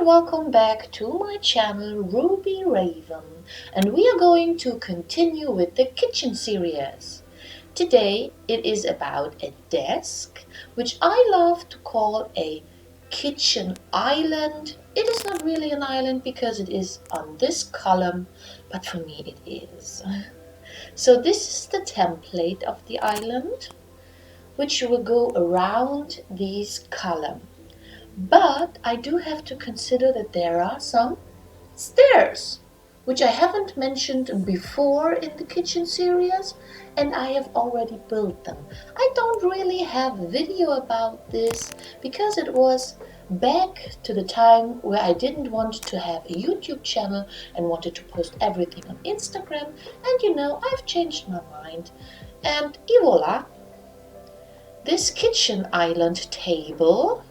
and welcome back to my channel Ruby Raven, and we are going to continue with the kitchen series. Today it is about a desk, which I love to call a kitchen island. It is not really an island because it is on this column, but for me it is. So this is the template of the island, which will go around these columns. But I do have to consider that there are some stairs, which I haven't mentioned before in the kitchen series, and I have already built them. I don't really have a video about this because it was back to the time where I didn't want to have a YouTube channel and wanted to post everything on Instagram, and I've changed my mind. And voila, this kitchen island table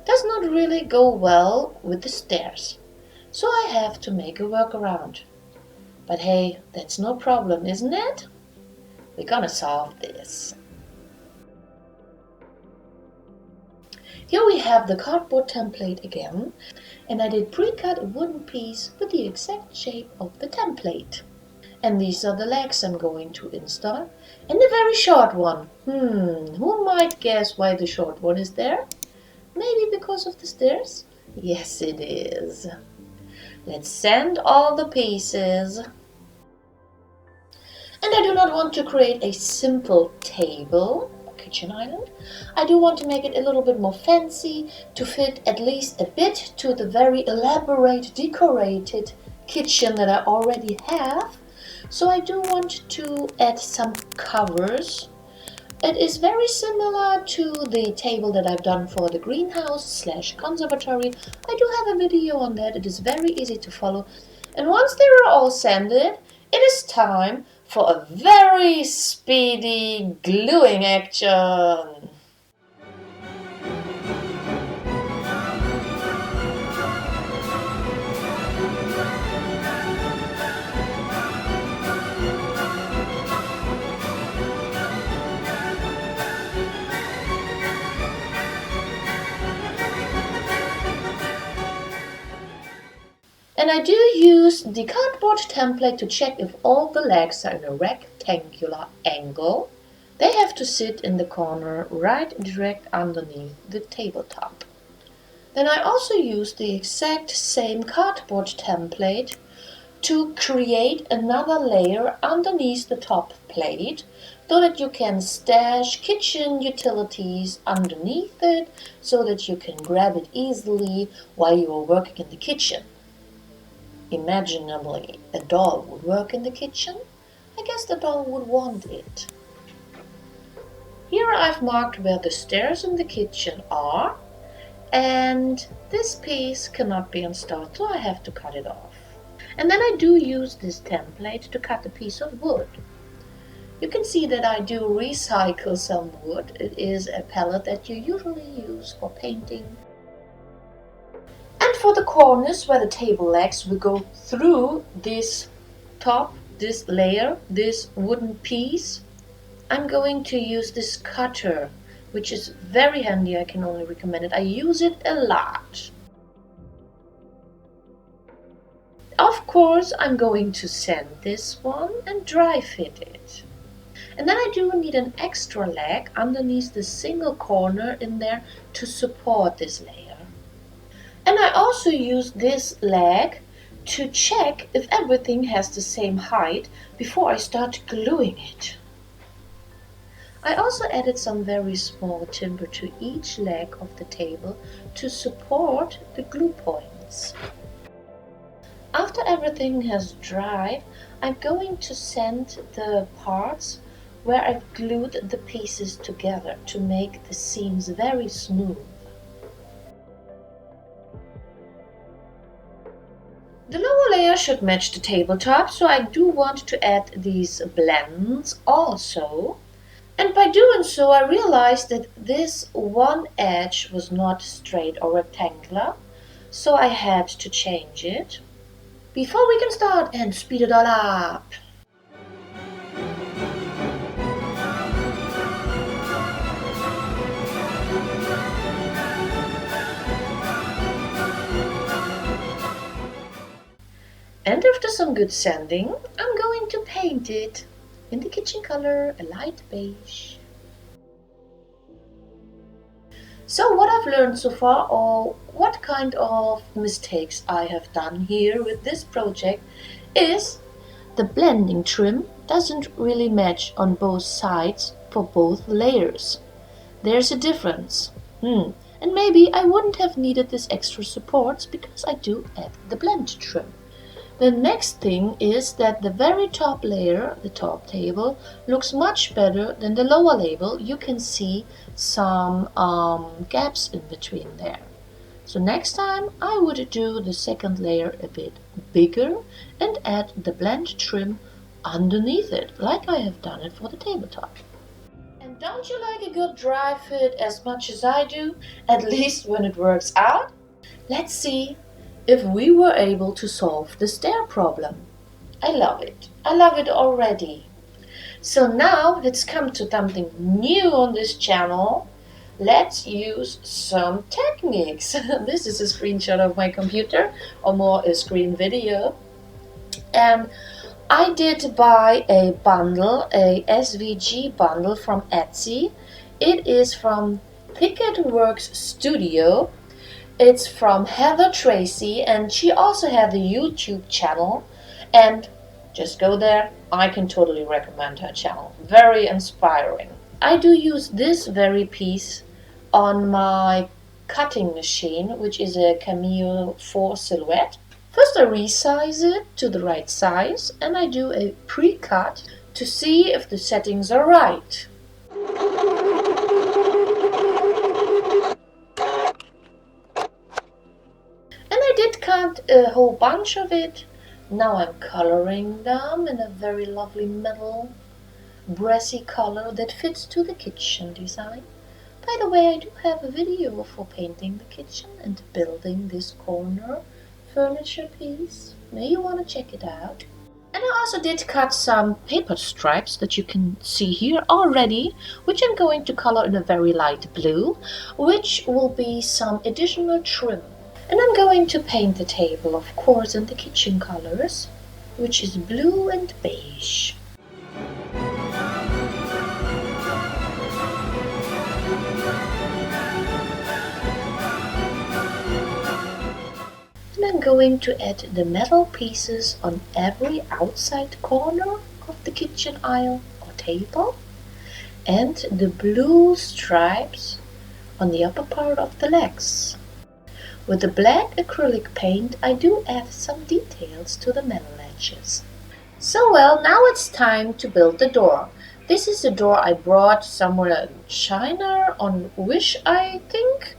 does not really go well with the stairs, so I have to make a workaround. But hey, that's no problem, isn't it? We're gonna solve this. Here we have the cardboard template again, and I did pre-cut a wooden piece with the exact shape of the template. And these are the legs I'm going to install, and a very short one. Who might guess why the short one is there? Maybe because of the stairs? Yes, it is. Let's sand all the pieces. And I do not want to create a simple table, kitchen island. I do want to make it a little bit more fancy, to fit at least a bit to the very elaborate, decorated kitchen that I already have. So I do want to add some covers. It is very similar to the table that I've done for the greenhouse / conservatory. I do have a video on that. It is very easy to follow. And once they are all sanded, it is time for a very speedy gluing action. And I do use the cardboard template to check if all the legs are in a rectangular angle. They have to sit in the corner right direct underneath the tabletop. Then I also use the exact same cardboard template to create another layer underneath the top plate, so that you can stash kitchen utilities underneath it, so that you can grab it easily while you are working in the kitchen. Imaginably, a doll would work in the kitchen. I guess the doll would want it. Here I've marked where the stairs in the kitchen are, and this piece cannot be installed, so I have to cut it off. And then I do use this template to cut a piece of wood. You can see that I do recycle some wood. It is a palette that you usually use for painting. And for the corners where the table legs will go through this top, this layer, this wooden piece, I'm going to use this cutter, which is very handy. I can only recommend it. I use it a lot. Of course, I'm going to sand this one and dry fit it. And then I do need an extra leg underneath the single corner in there to support this layer. And I also use this leg to check if everything has the same height before I start gluing it. I also added some very small timber to each leg of the table to support the glue points. After everything has dried, I'm going to sand the parts where I've glued the pieces together to make the seams very smooth. The lower layer should match the tabletop, so I do want to add these blends also. And by doing so, I realized that this one edge was not straight or rectangular, so I had to change it. Before we can start and speed it all up. After some good sanding, I'm going to paint it in the kitchen color, a light beige. So what I've learned so far, or what kind of mistakes I have done here with this project, is the blending trim doesn't really match on both sides for both layers. There's a difference. And maybe I wouldn't have needed this extra supports because I do add the blend trim. The next thing is that the very top layer, the top table, looks much better than the lower label. You can see some gaps in between there. So next time I would do the second layer a bit bigger and add the blend trim underneath it, like I have done it for the tabletop. And don't you like a good dry fit as much as I do, at least when it works out? Let's see if we were able to solve the stair problem. I love it. I love it already. So now let's come to something new on this channel. Let's use some techniques. This is a screenshot of my computer, or more a screen video. And I did buy a bundle, a SVG bundle from Etsy. It is from Thicket Works Studio. It's from Heather Tracy, and she also has a YouTube channel. And just go there. I can totally recommend her channel. Very inspiring. I do use this very piece on my cutting machine, which is a Cameo 4 Silhouette. First I resize it to the right size, and I do a pre-cut to see if the settings are right. Cut a whole bunch of it. Now I'm coloring them in a very lovely metal brassy color that fits to the kitchen design. By the way, I do have a video for painting the kitchen and building this corner furniture piece. May you want to check it out. And I also did cut some paper stripes that you can see here already, which I'm going to color in a very light blue, which will be some additional trim. And I'm going to paint the table, of course, in the kitchen colors, which is blue and beige. And I'm going to add the metal pieces on every outside corner of the kitchen aisle or table, and the blue stripes on the upper part of the legs. With the black acrylic paint, I do add some details to the metal edges. So well, now it's time to build the door. This is the door I brought somewhere in China on Wish, I think.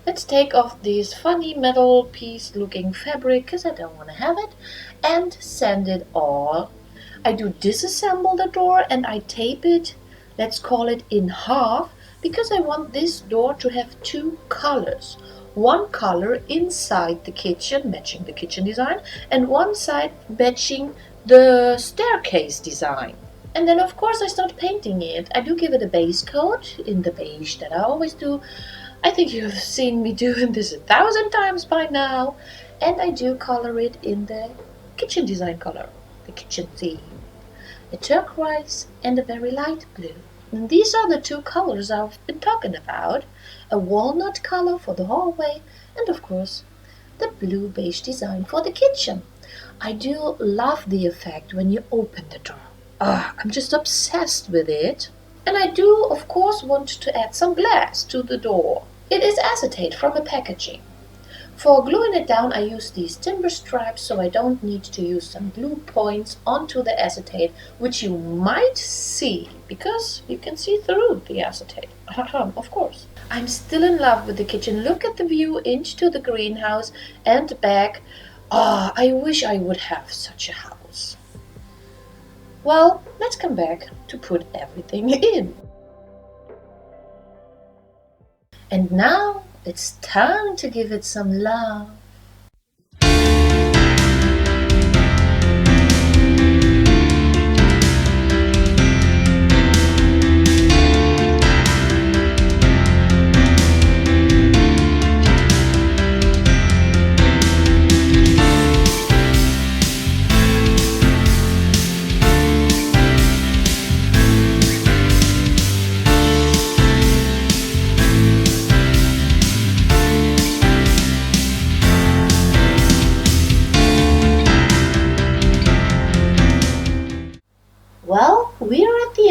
Let's take off this funny metal piece looking fabric, because I don't want to have it, and sand it all. I do disassemble the door and I tape it, let's call it in half, because I want this door to have two colors. One color inside the kitchen, matching the kitchen design, and one side matching the staircase design. And then of course I start painting it. I do give it a base coat in the beige that I always do. I think you have seen me doing this 1,000 times by now. And I do color it in the kitchen design color, the kitchen theme. A turquoise and a very light blue. And these are the two colors I've been talking about. A walnut color for the hallway, and of course the blue beige design for the kitchen. I do love the effect when you open the door. I'm just obsessed with it. And I do of course want to add some glass to the door. It is acetate from a packaging. For gluing it down I use these timber stripes, so I don't need to use some glue points onto the acetate, which you might see because you can see through the acetate. Of course. I'm still in love with the kitchen. Look at the view into the greenhouse and back. I wish I would have such a house. Well, let's come back to put everything in. And now it's time to give it some love.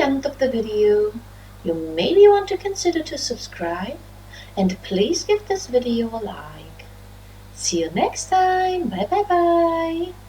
end of the video, you maybe want to consider to subscribe, and please give this video a like. See you next time. Bye bye bye.